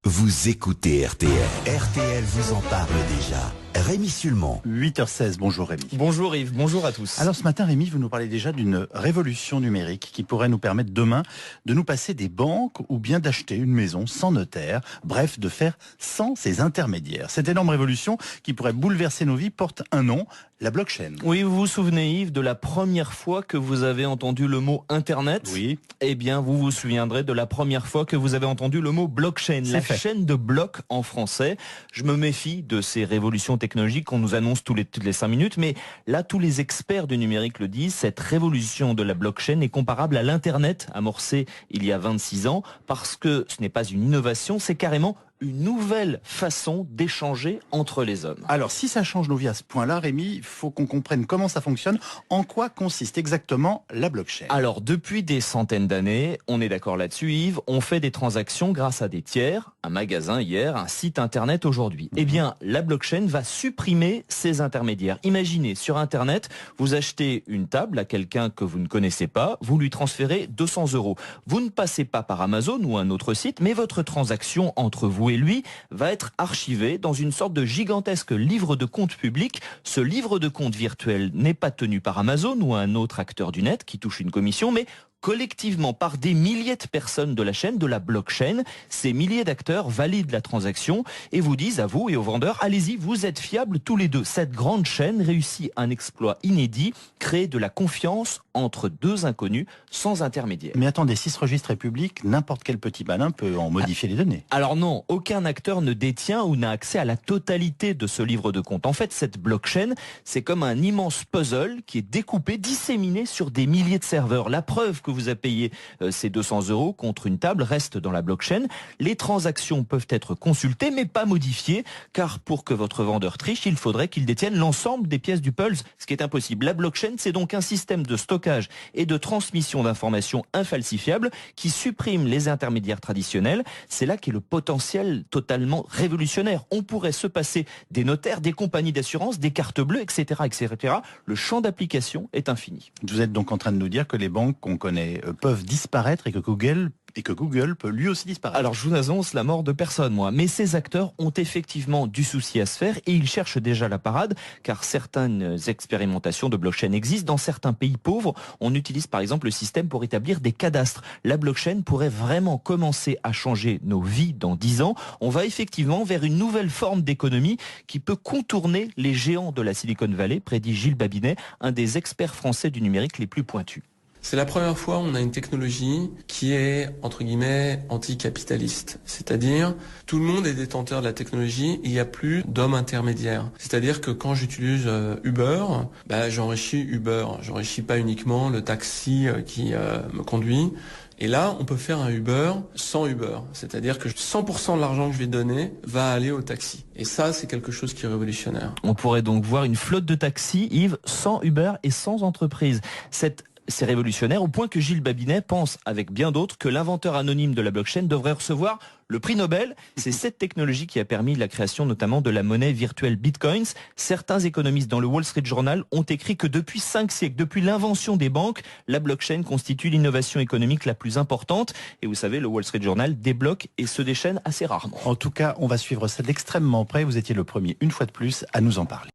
Vous écoutez RTL. RTL vous en parle déjà. Rémi Sulman. 8h16, bonjour Rémi. Bonjour Yves, bonjour à tous. Alors ce matin Rémi, vous nous parlez déjà d'une révolution numérique qui pourrait nous permettre demain de nous passer des banques ou bien d'acheter une maison sans notaire, bref de faire sans ces intermédiaires. Cette énorme révolution qui pourrait bouleverser nos vies porte un nom, la blockchain. Oui, vous vous souvenez Yves de la première fois que vous avez entendu le mot Internet? Oui. Eh bien, vous vous souviendrez de la première fois que vous avez entendu le mot blockchain, la chaîne de blocs en français. Je me méfie de ces révolutions technologiques qu'on nous annonce toutes les 5 minutes, mais là, tous les experts du numérique le disent, cette révolution de la blockchain est comparable à l'Internet amorcé il y a 26 ans, parce que ce n'est pas une innovation, c'est carrément une nouvelle façon d'échanger entre les hommes. Alors, si ça change nos vies à ce point-là, Rémi, il faut qu'on comprenne comment ça fonctionne, en quoi consiste exactement la blockchain. Alors, depuis des centaines d'années, on est d'accord là-dessus Yves, on fait des transactions grâce à des tiers, un magasin hier, un site internet aujourd'hui. Eh bien, la blockchain va supprimer ces intermédiaires. Imaginez, sur internet, vous achetez une table à quelqu'un que vous ne connaissez pas, vous lui transférez 200 €. Vous ne passez pas par Amazon ou un autre site, mais votre transaction entre vous et lui va être archivé dans une sorte de gigantesque livre de compte public. Ce livre de compte virtuel n'est pas tenu par Amazon ou un autre acteur du net qui touche une commission, mais collectivement par des milliers de personnes de la chaîne, de la blockchain. Ces milliers d'acteurs valident la transaction et vous disent à vous et aux vendeurs, allez-y, vous êtes fiables tous les deux. Cette grande chaîne réussit un exploit inédit, créer de la confiance entre deux inconnus sans intermédiaire. Mais attendez, si ce registre est public, n'importe quel petit malin peut en modifier les données. Alors non, aucun acteur ne détient ou n'a accès à la totalité de ce livre de compte. En fait, cette blockchain, c'est comme un immense puzzle qui est découpé, disséminé sur des milliers de serveurs. La preuve que vous avez payé ces 200 € contre une table reste dans la blockchain. Les transactions peuvent être consultées mais pas modifiées, car pour que votre vendeur triche, il faudrait qu'il détienne l'ensemble des pièces du puzzle, ce qui est impossible. La blockchain, c'est donc un système de stockage et de transmission d'informations infalsifiables qui supprime les intermédiaires traditionnels. C'est là qu'est le potentiel totalement révolutionnaire. On pourrait se passer des notaires, des compagnies d'assurance, des cartes bleues, etc., etc. Le champ d'application est infini. Vous êtes donc en train de nous dire que les banques qu'on connaît peuvent disparaître et que Google peut lui aussi disparaître. Alors je vous annonce la mort de personne, moi. Mais ces acteurs ont effectivement du souci à se faire et ils cherchent déjà la parade, car certaines expérimentations de blockchain existent. Dans certains pays pauvres, on utilise par exemple le système pour établir des cadastres. La blockchain pourrait vraiment commencer à changer nos vies dans 10 ans. On va effectivement vers une nouvelle forme d'économie qui peut contourner les géants de la Silicon Valley, prédit Gilles Babinet, un des experts français du numérique les plus pointus. C'est la première fois où on a une technologie qui est, entre guillemets, anticapitaliste. C'est-à-dire, tout le monde est détenteur de la technologie et il n'y a plus d'hommes intermédiaires. C'est-à-dire que quand j'utilise Uber, j'enrichis Uber. J'enrichis pas uniquement le taxi qui me conduit. Et là, on peut faire un Uber sans Uber. C'est-à-dire que 100% de l'argent que je vais donner va aller au taxi. Et ça, c'est quelque chose qui est révolutionnaire. On pourrait donc voir une flotte de taxis, Yves, sans Uber et sans entreprise. C'est révolutionnaire au point que Gilles Babinet pense, avec bien d'autres, que l'inventeur anonyme de la blockchain devrait recevoir le prix Nobel. C'est cette technologie qui a permis la création notamment de la monnaie virtuelle Bitcoins. Certains économistes dans le Wall Street Journal ont écrit que depuis 5 siècles, depuis l'invention des banques, la blockchain constitue l'innovation économique la plus importante. Et vous savez, le Wall Street Journal débloque et se déchaîne assez rarement. En tout cas, on va suivre ça d'extrêmement près. Vous étiez le premier, une fois de plus, à nous en parler.